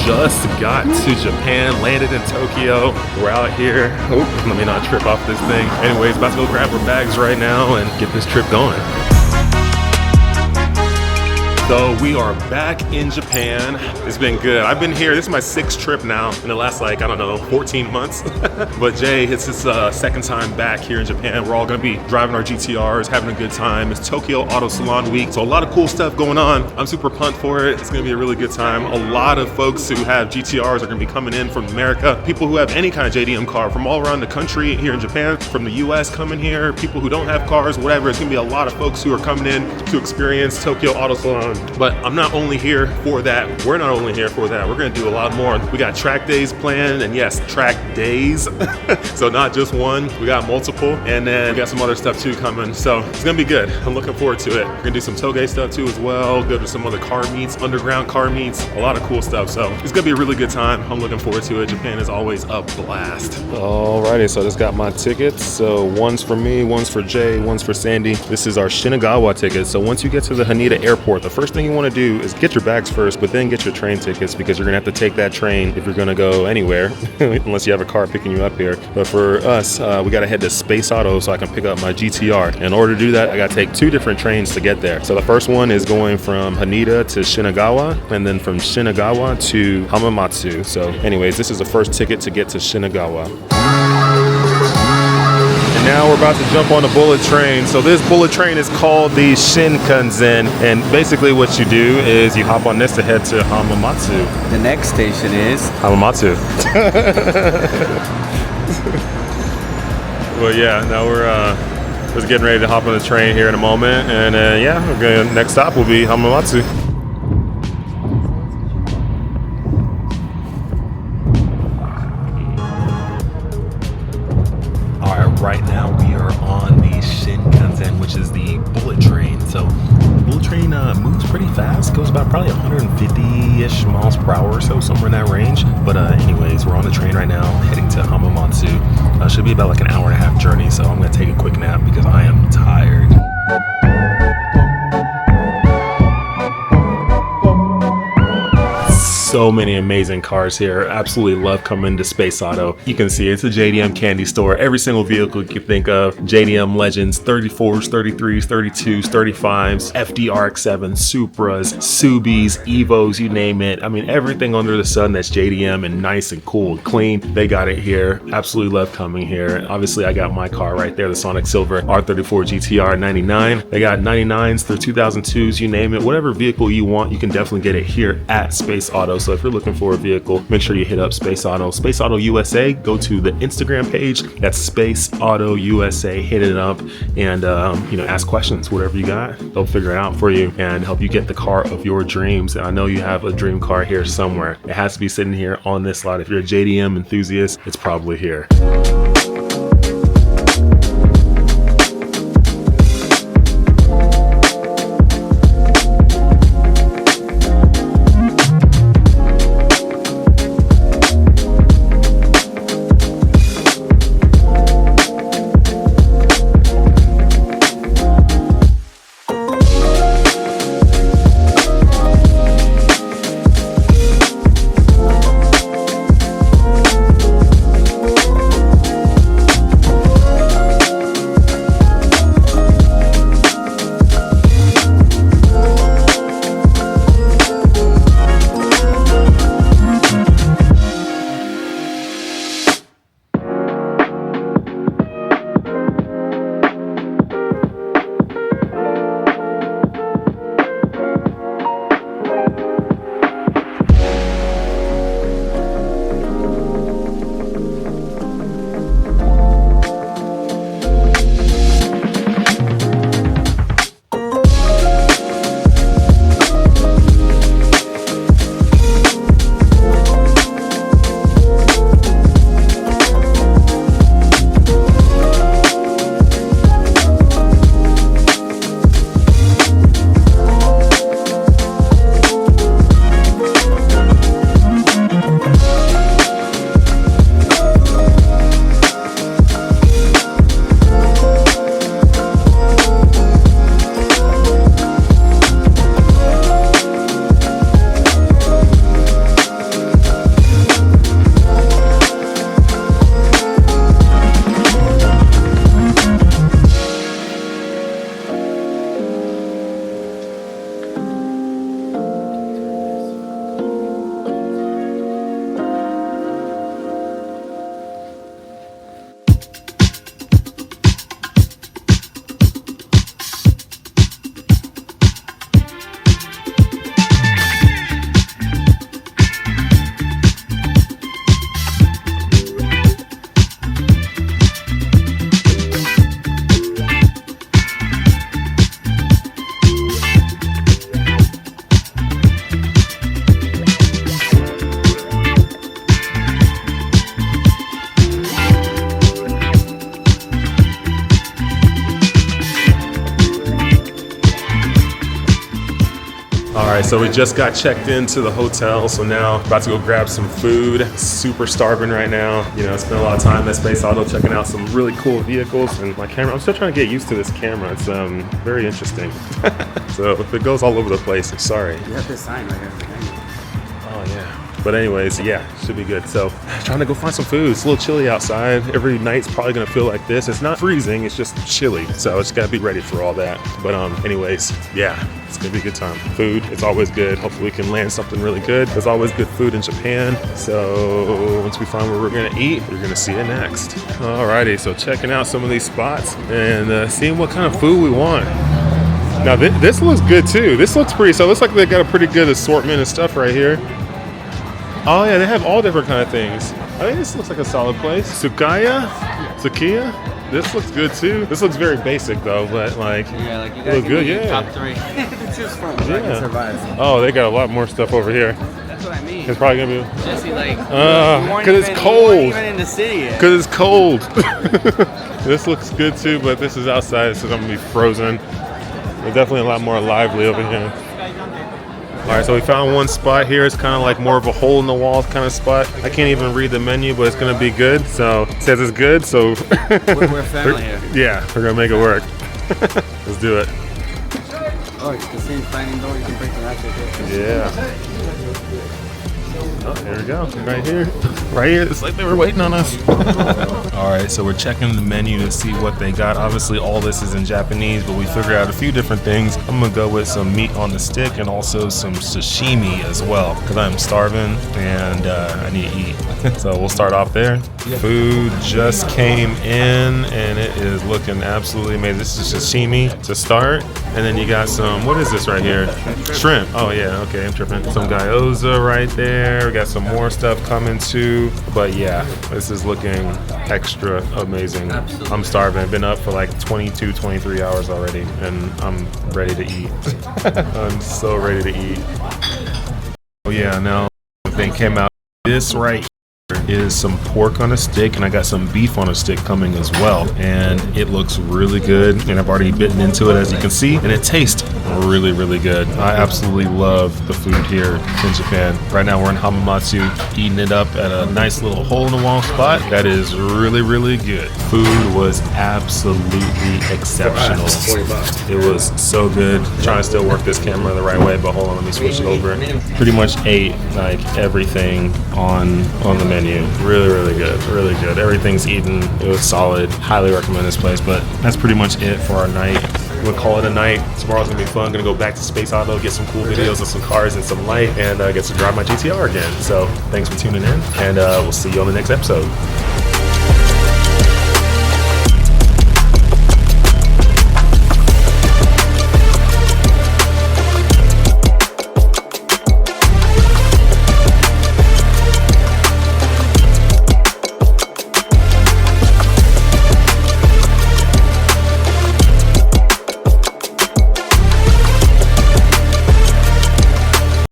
just got to Japan, landed in Tokyo. We're out here. Oh, let me not trip off this thing. Anyways, about to go grab our bags right now and get this trip going. So we are back in Japan. It's been good. I've been here, this is my 6th trip now in the last, like, I don't know, 14 months. But Jay, it's his second time back here in Japan. We're all gonna be driving our GTRs, having a good time. It's Tokyo Auto Salon Week, so a lot of cool stuff going on. I'm super pumped for it. It's gonna be a really good time. A lot of folks who have GTRs are gonna be coming in from America. People who have any kind of JDM car from all around the country here in Japan, from the US coming here, people who don't have cars, whatever. It's gonna be a lot of folks who are coming in to experience Tokyo Auto Salon. But I'm not only here for that. We're not only here for that. We're gonna do a lot more. We got track days planned, and yes, track days. So not just one, we got multiple. And then we got some other stuff too coming. So it's gonna be good. I'm looking forward to it. We're gonna do some toge stuff too as well. Go to some other car meets, underground car meets, a lot of cool stuff. So it's gonna be a really good time. I'm looking forward to it. Japan is always a blast. Alrighty, so I just got my tickets. So one's for me, one's for Jay, one's for Sandy. This is our Shinagawa ticket. So once you get to the Haneda airport, the first thing you want to do is get your bags first, but then get your train tickets, because you're gonna have to take that train if you're gonna go anywhere, unless you have a car picking you up here. But for us, we gotta head to Space Auto so I can pick up my GTR. In order to do that, I gotta take 2 different trains to get there. So the first one is going from Haneda to Shinagawa, and then from Shinagawa to Hamamatsu. So anyways, this is the first ticket to get to Shinagawa. Now we're about to jump on the bullet train. So this bullet train is called the Shinkansen, and basically what you do is you hop on this to head to Hamamatsu. The next station is Hamamatsu. Well, yeah, now we're just getting ready to hop on the train here in a moment, and yeah, we're gonna, next stop will be Hamamatsu. Right now we are on the Shinkansen, which is the bullet train. So the bullet train moves pretty fast, goes about probably 150-ish miles per hour or so, somewhere in that range. But anyways, we're on the train right now, heading to Hamamatsu. Should be about like an hour and a half journey, so I'm gonna take a quick nap because I am tired. So many amazing cars here. Absolutely love coming to Space Auto. You can see it's a JDM candy store. Every single vehicle you can think of. JDM Legends, 34s, 33s, 32s, 35s, FDRX7, Supras, Subis, Evos, you name it. I mean, everything under the sun that's JDM and nice and cool and clean, they got it here. Absolutely love coming here. Obviously, I got my car right there, the Sonic Silver R34 GTR 99. They got 99s through 2002s, you name it. Whatever vehicle you want, you can definitely get it here at Space Auto. So if you're looking for a vehicle, make sure you hit up Space Auto. Space Auto USA, go to the Instagram page. That's Space Auto USA. Hit it up and you know, ask questions, whatever you got. They'll figure it out for you and help you get the car of your dreams. And I know you have a dream car here somewhere. It has to be sitting here on this lot. If you're a JDM enthusiast, it's probably here. right, so we just got checked into the hotel, so now about to go grab some food. Super starving right now. You know, spent a lot of time at Space Auto checking out some really cool vehicles, and my camera, I'm still trying to get used to this camera. It's very interesting. So if it goes all over the place, I'm sorry. You have this sign right here. Oh yeah. But anyways, yeah, should be good. So trying to go find some food. It's a little chilly outside. Every night's probably gonna feel like this. It's not freezing, it's just chilly. So I just gotta be ready for all that. But anyways, yeah, it's gonna be a good time. Food, it's always good. Hopefully we can land something really good. There's always good food in Japan. So once we find where we're gonna eat, you're gonna see it next. Alrighty, so checking out some of these spots and seeing what kind of food we want. Now this looks good too. This looks pretty, so it looks like they got a pretty good assortment of stuff right here. Oh yeah, they have all different kind of things. I think this looks like a solid place. Tsukaya? Tsukiya? This looks good too. This looks very basic though, but like, yeah, like you it looks good, yeah. Top 3 to choose from, so I can survive. Oh, they got a lot more stuff over here. That's what I mean. It's probably gonna be. Jesse, like, because it's cold. You weren't even in the city yet. Because it's cold. This looks good too, but this is outside, so I'm gonna be frozen. They're definitely a lot more lively over here. All right, so we found one spot here. It's kind of like more of a hole in the wall kind of spot. I can't even read the menu, but it's gonna be good. So it says it's good, so we're family here. Yeah, we're gonna make it work. Let's do it. Oh, it's the same sliding door. You can break the ratchet. Yeah. Oh, there we go. Right here. Right here. It's like they were waiting on us. All right, so we're checking the menu to see what they got. Obviously, all this is in Japanese, but we figured out a few different things. I'm gonna go with some meat on the stick and also some sashimi as well, because I'm starving and I need to eat. So we'll start off there. Food just came in and it is looking absolutely amazing. This is sashimi to start. And then you got some, what is this right here? Shrimp. Oh yeah, okay, I'm tripping. Some gyoza right there. We got some more stuff coming too. But yeah, this is looking extra amazing. Absolutely. I'm starving. I've been up for like 22, 23 hours already and I'm ready to eat. I'm so ready to eat. Oh yeah, now the thing came out. This right here is some pork on a stick, and I got some beef on a stick coming as well, and it looks really good, and I've already bitten into it as you can see, and it tastes really, really good. I absolutely love the food here in Japan. Right now we're in Hamamatsu, eating it up at a nice little hole in the wall spot that is really, really good. Food was absolutely exceptional. It was so good. I'm trying to still work this camera the right way, but hold on, let me switch it over. Pretty much ate like everything on the menu. Really, really good. Really good. Everything's eaten. It was solid. Highly recommend this place, but that's pretty much it for our night. We'll call it a night. Tomorrow's gonna be fun. Gonna go back to Space Auto, get some cool videos of some cars and some light, and get to drive my GTR again. So thanks for tuning in, and we'll see you on the next episode.